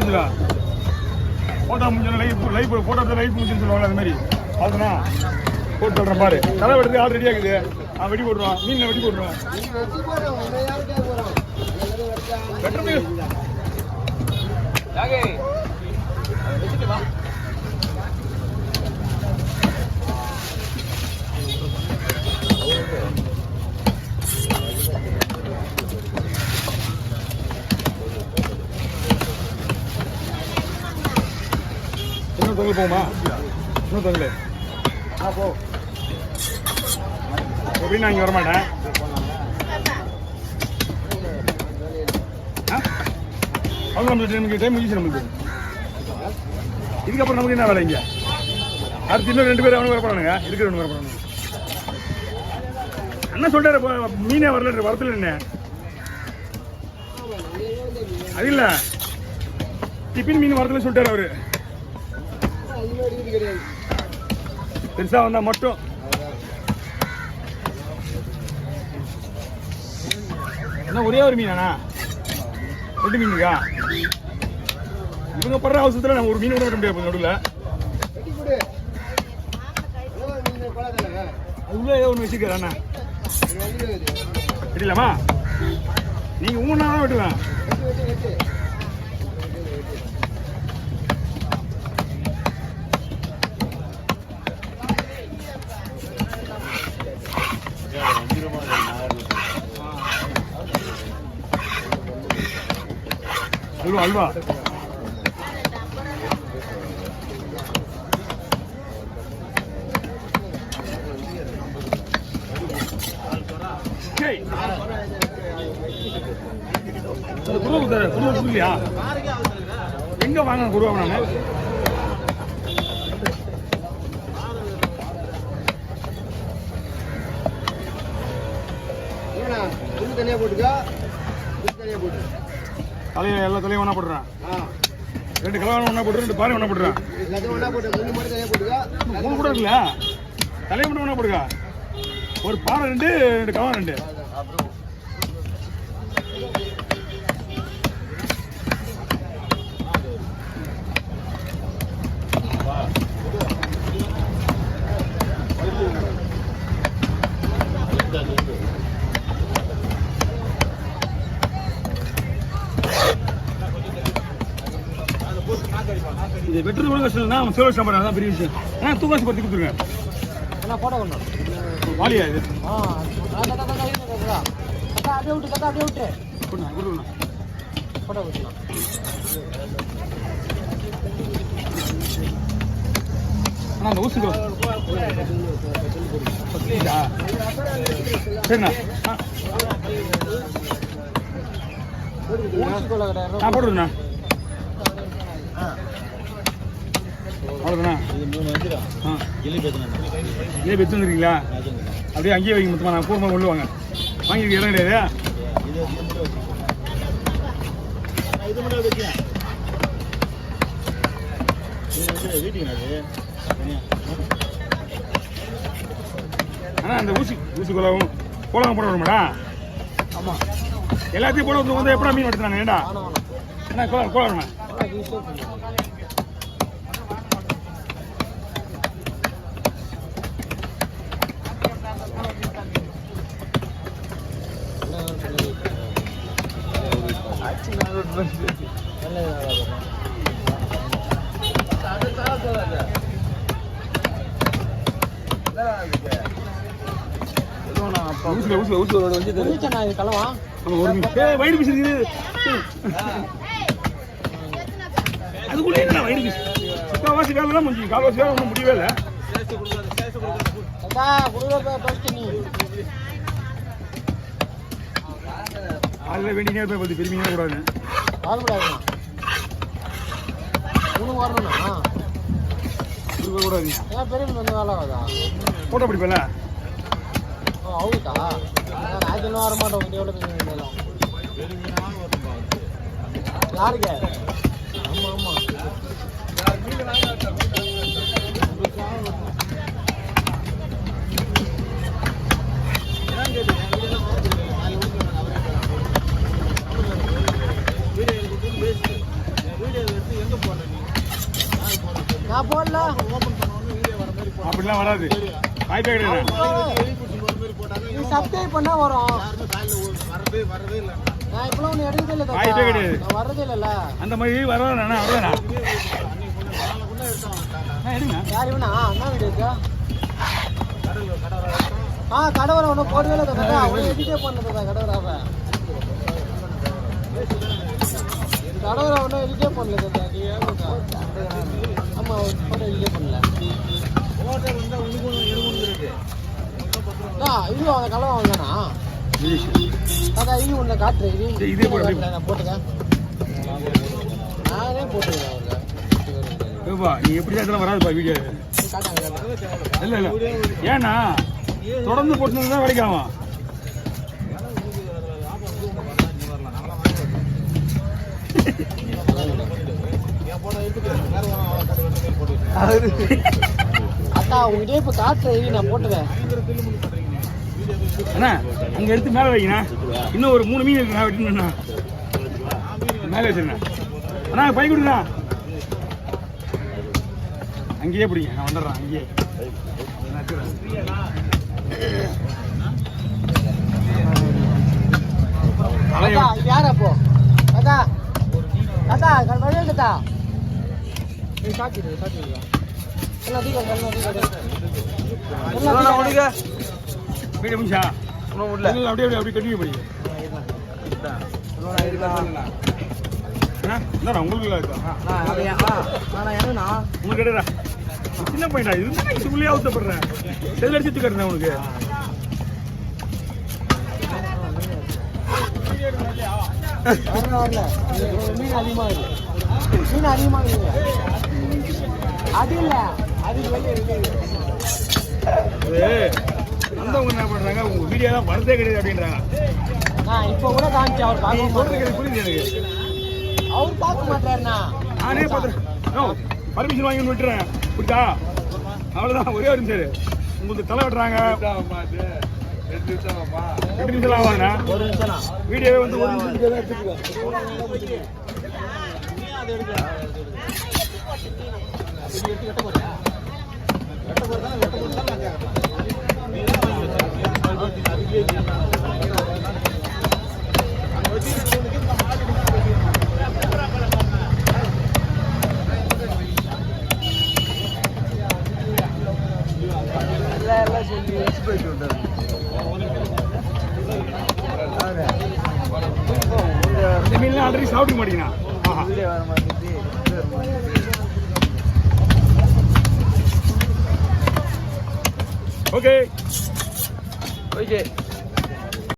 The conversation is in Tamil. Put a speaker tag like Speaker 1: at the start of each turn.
Speaker 1: முடிஞ்சுடா போட்டோ முடிஞ்சு லைஃப் போட்டோ லைஃப் முடிஞ்சுன்னு சொல்லுவாங்க அது மாதிரி அதுனா போட்டு சொல்கிறேன் பாரு தலை வெட்டுறது ஆள் ரெடியாக இருக்குது வெடி போட்டுருவான் மீனில் வெடி போட்டுருவான் வெட்டுறது இன்னும் தொங்கல் போகுமா இன்னும் தொங்கல் போ எப்படி நான் இங்கே வரமாட்டேன் அவங்க நம்மளுக்கு டைம் முடிச்சு நம்மளுக்கு இதுக்கப்புறம் நமக்கு என்ன வேலை இங்கே அடுத்து இன்னும் 2 பேர் அவனுக்கு வரப்படானுங்க இருக்கிறவனு வரப்படானுங்க என்ன சொல்றாரு மீனே வரல வரத்துல என்ன அது இல்லை டிஃபின் மீன் வரதுல சொல்லிட்டாரு அவரு பெருசா வந்தா மட்டும் என்ன ஒரே ஒரு மீனாண்ணா 2 மீன் இருக்கா இவங்க படுற அவசரத்துல நம்ம ஒரு மீன் கூட விட முடியாது நடுவில் அது உள்ள ஏதோ ஒன்று வச்சுக்கிறாண்ணா தெரியலாமா நீங்க ஊனா தான் வெட்டுவேன் அல்வா அல்வா குருவா எங்க வாங்க குருவா நானு
Speaker 2: தனியா போட்டுக்கா தனியா போட்டு
Speaker 1: தலையை எல்லா தலையும் ஒன்றா போட்டுறேன் 2 கலவான ஒன்றா போட்டு 2 பாறை ஒன்றா போட்டுறேன்
Speaker 2: ஒன்றா போட்டு 3 மட்டும் தனியாக போட்டுக்கா
Speaker 1: 3 கூட இருக்குல்ல தலையை மட்டும் ஒன்றா போட்டுக்கா ஒரு பாறை 2 கலவான 2 இது வெட்டுறது கூட கஷ்டம் இல்லைன்னா அவன் சேவை சாப்பாடு அதான் பெரிய விஷயம் ஆனால் தூக்காசு பற்றி கொடுத்துருங்க
Speaker 2: போட்டோ ஒன்று
Speaker 1: வாலியா இது
Speaker 2: அப்படியே விட்டு அப்படியே விட்டு
Speaker 1: கொடுண்ணா
Speaker 2: போட்டோ கொடுக்கலாம்
Speaker 1: ஆனால் அந்த ஊசி சரிண்ணா போட்டுருண்ணா அவ்வளோதாண்ணா ஜிலேபி எடுத்து வந்துருக்கீங்களா அப்படியே அங்கேயே வைங்க மொத்தமாக நான் பூர்வமாக கொண்டு வாங்க வாங்கிருக்கு இடம் கிடையாது ஆனால் அந்த ஊசி குழாவும் கோலம் போட வருமாடா ஆமாம் எல்லாத்தையும் போட வந்து எப்படா மீன் எடுத்துறாங்க ஏண்டா அண்ணா கோலம் வருமா அதுக்குள்ளே என்ன வயிறு பீஸ் முக்கால்வாசி வேலை தான் முடிஞ்சு கால்வாசி வேலை ஒன்றும் முடியவே இல்லை அதில் வேண்டினே போய் பார்த்து பெருமையாக கூடாது போட்டோ பிடிப்பல
Speaker 2: அவுட்டா நான் இன்னும் வர மாட்டோம் யாருக்கு ஆமா ஆமா வீடியோ நான் போடல.
Speaker 1: அப்படிலாம் வராது. வாய்ப்பே கிடையாது.
Speaker 2: நீ சப்ஸ்கிரைப் பண்ணா வரும். நான் இப்பலாம் ஒன்று எடுக்கவே இல்லை.
Speaker 1: வாய்ப்பே கிடையாது.
Speaker 2: நான் வர்றதே இல்லைல்ல.
Speaker 1: அந்த மாதிரி வரவேண்ணா வரவேண்ணா எடுங்க.
Speaker 2: யார் இவனா? என்ன வீடியோ இருக்கா? கடவுரை ஒன்றும் போடவே இல்லை தாத்தா. அவன் எடிட்டே பண்ணதா கடவுராவை. கடவுரை ஒன்றும் எடிட்டே பண்ணல தாத்தா. நீ ஏன் ஆமாம் ஃபோட்டோ எடிட்டே பண்ணல. இது அந்த கலவை வாங்கினா தாத்தா. இது ஒன்று காட்டுறேன்.
Speaker 1: இதே போட்டு
Speaker 2: நான் போட்டுக்கேன். நானே போட்டுக்கிறேன் அவருக்கு.
Speaker 1: நீ எப்படி தான் வராதுப்பா வீடியோ. இல்லை இல்லை ஏன்னா தொடர்ந்து போட்டு தான் வரைக்காமா. அக்கா உங்ககிட்ட இப்போ காட்டுறேன். நான் போட்டுவேன் அண்ணா. அங்கே எடுத்து மேலே வைங்கண்ணா. இன்னும் ஒரு 3 மீன் இருக்குண்ணா. வெட்டினா மேலே வச்சிருண்ணா. அண்ணா பை கொடுங்கண்ணா. அங்கேயே பிடிங்க. நான் வந்துடுறேன். அங்கேயே யார் அப்போ தாத்தா? தாத்தா கட்டா வீடு முடிச்சா அப்படியே அப்படி கட்டிங்க படிங்க. உங்களுக்கு உங்களுக்கு கிடையா சின்ன பையனா? இதுக்குள்ளேயே அவசப்படுறேன். செல் அடிச்சுட்டு கட்டுறேன் உனக்கு. மீன் அதிகமாக மீன் அதிகமாக அது இல்லை. அது வந்தவங்க என்ன பண்றாங்க? உங்க வீடியோ தான் வரதே கிடையாது அப்படின்றாங்க. நான் இப்போ கூட காமிச்சு அவர் பார்க்க சொல்றது புரியுது எனக்கு. அவர் பார்க்க மாட்டாருண்ணா. நானே பார்த்துறேன். பர்மிஷன் வாங்கி விட்டுறேன். புரியுதா? அவ்வளோதான். ஒரே ஒரு நிமிஷம் உங்களுக்கு தலை விட்டுறாங்க. 2 நிமிஷம் ஆவாங்கண்ணா. ஒரு நிமிஷம் வீடியோவே வந்து 1 நிமிஷம் எடுத்துக்கோ. இந்த மீன்லாம் ஆல்ரெடி சாப்பிட மாட்டீங்கண்ணா. Okay okay.